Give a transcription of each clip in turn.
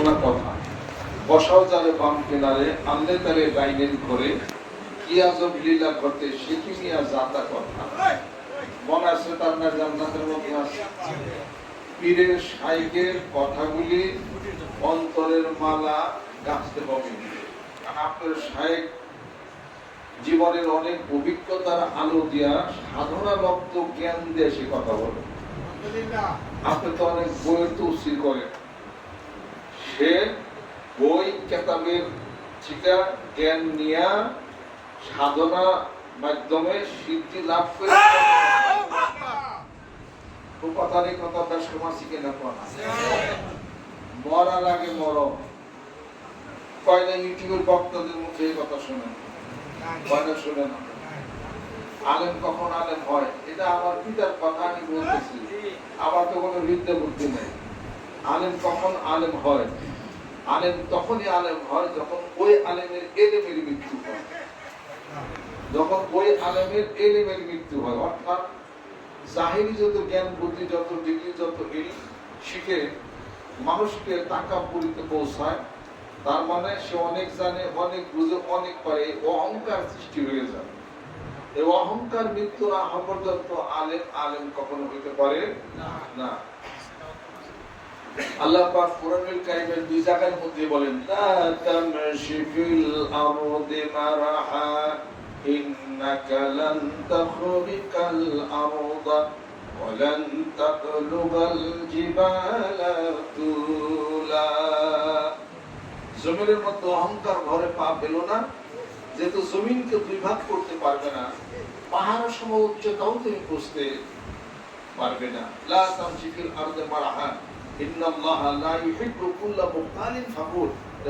না কথা, বসাও যারে বাম কিনারে, আনলে তারে ডাইনের ঘরে, কি আজব লীলা ঘটে সে কি নিয়া জাতা কথা। মনে আছে তার না জান্নাতের মধ্যে আছে। পীরের শাইখের কথাগুলি অন্তরের মালা গাঁথতে হবে। আপনার শাইখ জীবনের অনেক অভিজ্ঞতার আলো দিয়া সাধনা রক্ত জ্ঞান দিয়ে সে কথা বলে। আপনি তো অনেক বইয়ের তফসির করেন, সে বই কেতাবের থেকে জ্ঞান নিয়া সাধনা মাধ্যমে সিদ্ধি লাভ করে কথা নেই, কথা বেশ সমাজী কেনা মরার আগে মর কয়না ইউটিউবের বক্তাদের মুখে এই কথা শোনেন, কয়না শুনে না। আলেম কখন আলেম হয় এটা আমার পিতার কথা আমি বলতেছি, আমার তো কোনো বিদ্যা বুদ্ধি নেই। আলেম কখন আলেম হয়? আলেম তখনই আলেম হয় যখন ওই আলেমের এলেমের মৃত্যু হয়। যখন ওই আলেমের এলেমের মৃত্যু হয়, অর্থাৎ জাহিরি যত জ্ঞান বুদ্ধি, যত ডিগ্রি, যত এলিম শিখে মানুষকে তাকাব্বুরিতে পৌঁছায়, তার মানে সে অনেক জানে, অনেক বুঝে, অনেক পারে, অহংকার সৃষ্টি হয়ে যায়। এই অহংকার মৃত্যু না হওয়া পর্যন্ত আলেম আলেম কখনো হইতে পারে না। আল্লাহ পাক কোরআনুল কারীমের দুই জায়গার মধ্যে বলেন, লা তামশি ফিল আরদি মারহা ইন্নাকা লান তাখরিকাল আরদা ওয়া লান তাবলুগাল জিবালা তুলা। জমিনের মধ্যে অহংকার ভরে পা পেল না, যেহেতু জমিনকে দুই ভাগ করতে পারবে না, পাহাড় সম উচ্চতাও তুমি বুঝতে পারবে না। লা তামশি ফিল আরদি মারহা ইন্নাল্লাহা লা ইউহিব্বু কুল্লা মুখতালিন ফাখুর।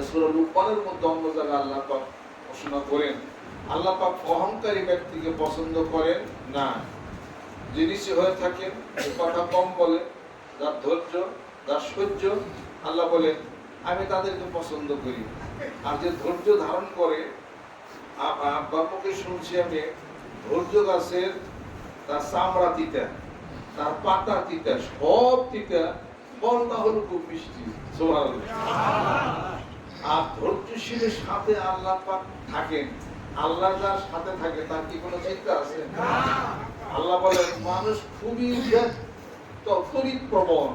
সূরা লুকমানের মধ্যে অন্য জায়গায় আল্লাহ পাক ঘোষণা করেন, আল্লাহ পাক অহংকারী ব্যক্তিকে পছন্দ করেন না। যে নিচু হয়ে থাকেন, কথা কম বলে, যার ধৈর্য, যার সহ্য, আল্লাহ বলেন আমি তাদেরকে পছন্দ করি। আর যে ধৈর্য ধারণ করে, আব্বার মুখে শুনছি আমি, ধৈর্য গাছের তার চামড়া তিতা, তার পাতা তিতা, সব তিতা, ফলটা হলো খুব মিষ্টি। সুবহানাল্লাহ। আর ধৈর্যশীলের সাথে আল্লাহ পাক থাকেন। আল্লাহ যার সাথে থাকে তার কি কোনো চিন্তা আছে? আল্লাহ বলেন মানুষ খুবই তড়িৎ প্রবণ,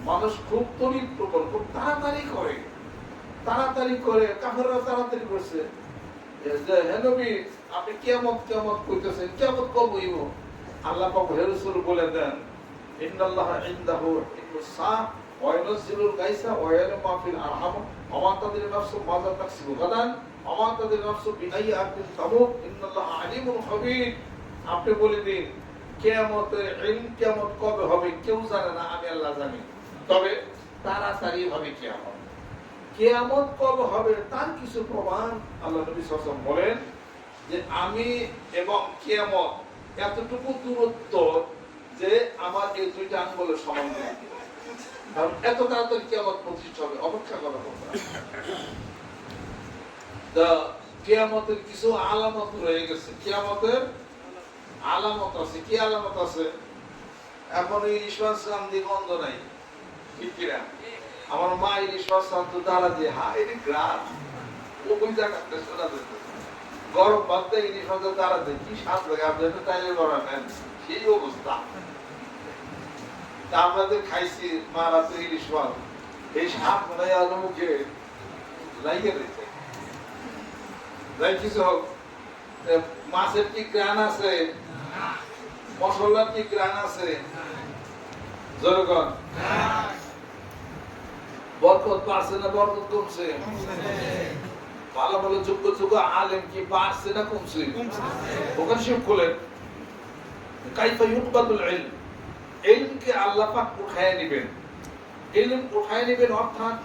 মানুষ খুব তড়িৎ প্রবণ, খুব তাড়াতাড়ি করে, তাড়াতাড়ি করে। কাফেররা তাড়াতাড়ি করছে, হে নবী আপনি কিয়ামত কিয়ামত কইতেছেন, কিয়ামত কবে হইব? আল্লাহ পাক হে রাসূল বলে দেন, ইন্নাল্লাহা ইনদাহু ইলমুস সাআ ওয়া ইউনাজ্জিলুল গায়সা ওয়া ইয়ালামু মা ফিল আরহাম ওয়া মা তাদরি নাফসুন মাযা তাকসিবু গাদান ওয়া মা তাদরি নাফসুন বিআইয়ি আরদিন তামুত ইন্নাল্লাহা আলিমুন খাবীর। আপনি বলে দিন কিয়ামতের ইলম, কিয়ামত কবে হবে কেউ জানে না, আমি আল্লাহ জানি। তবে তাড়াতাড়ি হবে কিয়ামত। কিয়ামত কবে হবে তার কিছু প্রমাণ আল্লাহ নবী সাল্লাল্লাহু আলাইহি ওয়াসাল্লাম বলেন যে আমি এবং কিয়ামত এতটুকু দূরত্ব যে আমার এই দুইটা আঙ্গুলের সমান। কারণ এত তাড়াতাড়ি কিয়ামত প্রতিষ্ঠা হবে, অপেক্ষা করা হবে। কিয়ামতের কিছু আলামত রয়ে গেছে, কিয়ামতের আলামত আছে। কি আলামত আছে? এখন ইলিশ মাছ রান্ধি গন্ধ নাই, ঠিক কিনা? আমার মা ইলিশ মাছ রান্ধতো দাঁড়া দিয়ে, হাই রে গ্রাম, ওই জায়গাতে শোনা যেত। গরম ভাত ইলিশ মাছের দাঁড়া দিয়ে কি স্বাদ লাগে, আপনি একটা টাইলে গড়া নেন, সেই অবস্থা। আমাদের খাইছি মার হাতে ইলিশ মাছ, এই স্বাদ মনে হয় আলো মুখে লাগিয়ে রয়েছে। যাই কিছু হোক, মাছের কি গ্রান আছে, মশলার কি গ্রান আছে? জনগণ বরকত বাড়ছে না বরকত কমছে? ভালো ভালো যোগ্য যোগ্য আলেম কি বাড়ছে না কমছে? ওখানে শিব খোলেন, কাইফা ইউকবাদুল ইলম, ইলমকে আল্লাহ পাক উঠায় নেবেন। ইলম উঠায় নেবেন অর্থাৎ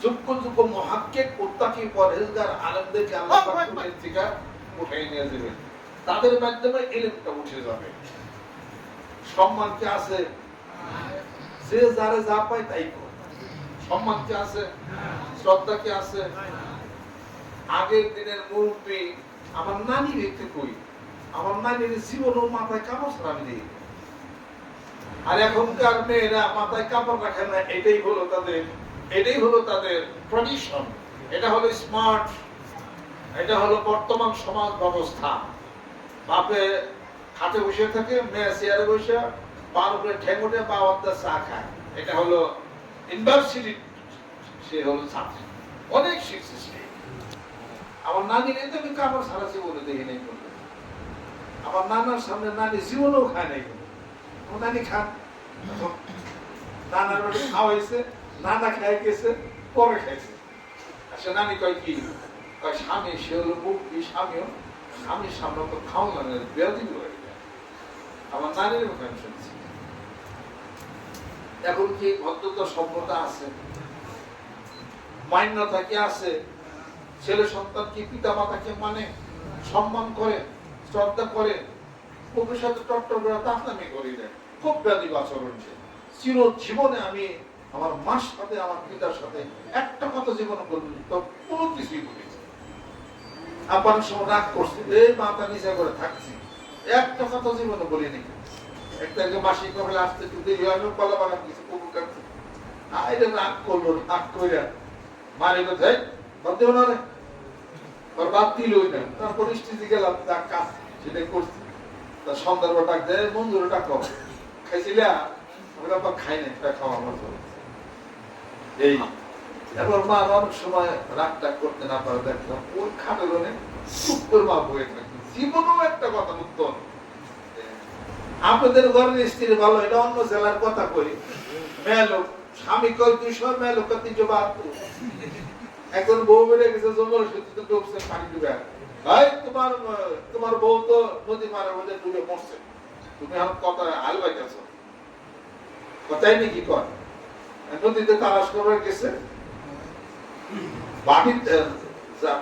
যোগ্য যোগ্য মুহাক্কিক, মুত্তাকি, পরহেজগার আলেমদেরকে আল্লাহ পাক দুনিয়া থেকে উঠায় নিয়ে যাবেন। তাদের মাধ্যমে ইলমটা উঠে যাবে। সম্মান কি আছে? যে যারে যা পায় তাই করে। সম্মান কি আছে? শ্রদ্ধা কি আছে? আগের দিনের মুরব্বী আমার নানি রেখে কই, আমার নানির জীবনও মাথায় কাপড় ছাড়া আমি দিই। আর এখনকার মেয়েরা মাথায় কাপড় রাখে না, এটাই হলো তাদের এটাই হলো তাদের ট্র্যাডিশন, এটা হলো স্মার্ট, এটা হলো বর্তমান সমাজ ব্যবস্থা। বাপে খাটে বসে থাকে, মেয়ে চেয়ারে বসে, পার উপরে ঠেঙ্গুটে বা অর্ধা চা খায়। এটা হলো ইউনিভার্সিটি, সে হলো ছাত্রী, অনেক শিখছে সে। আমার নানি কিন্তু আমি কাপড় সারা জীবনে দেখি নাই বলবে। আমার নানার সামনে নানি জীবনেও খায় নাই বলবে। আমার নানি খান, নানার বাড়ি খাওয়াইছে, নানা খাই গেছে, পরে খাইছে। আচ্ছা নানি কয় কি? কয় স্বামী, সে হলো মুক্তি, স্বামীও স্বামীর সামনে তো খাওয়া লাগে, বেয়াদি হয়ে যায়। আমার নানির মুখে আমি শুনছি। এখন কি ভদ্রতা সভ্যতা আছে, মান্যতা কি আছে? ছেলে সন্তান কি পিতা মাতাকে মানে, সম্মান করে, শ্রদ্ধা করে? বুকের সাথে টট্টর করে তাফনামি করি দেয়, খুব ব্যাধি আচরণ। চির জীবনে আমি আমার মার সাথে, আমার পিতার সাথে একটা কথা জীবনে বলবি তো কোনো কিছুই বলি। আব্বার সময় রাগ করছি, এই মাথা নিচে করে থাকছি, একটা কথা জীবনে বলিনি। একটা মাসিক হলে আসতে একটু দেরি হয়, আমি কলা বাগান কিছু কুকুর কাটছি, আইরে রাগ করলো, রাগ করে মারে কোথায় বলতে না রে, ওর বাদ দিলই না। তার পরিস্থিতি গেলাম, তার কাজ সেটাই করছি। তার সন্ধ্যার ডাক দেয়, বন্ধুরা ডাক খাইছিলা? আমরা তো খাই নাই, খাওয়া আমার এই। এবার মা অনেক সময় রাগ টাগ করতে না পারে, দেখলাম ওই খাটের সুন্দর মা বয়ে থাকবে, জীবনেও একটা কথা উত্তর। আপনাদের ঘরের স্ত্রী ভালো, এটা অন্য জেলার কথা কই। মেয়ে লোক স্বামী কয় 200, মেয়ে লোক 372। এখন বউ বেড়ে গেছে, জঙ্গল সত্যি ডুবছে, পানি ডুবে। ভাই তোমার তোমার বউ তো নদী মারা মধ্যে ডুবে মরছে, তুমি এখন কথা আল বাইতেছ, কথাই নাকি কর? নদীতে তালাশ করবার গেছে, বাটিতে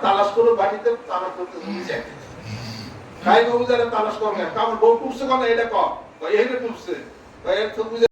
তালাশ করে, বাটিতে তালাশ করতে যায়। তাই বাবু যারা তালাশ করবে, আমার বউ টুকছে কেন এটা কম, এখানে টুকছে।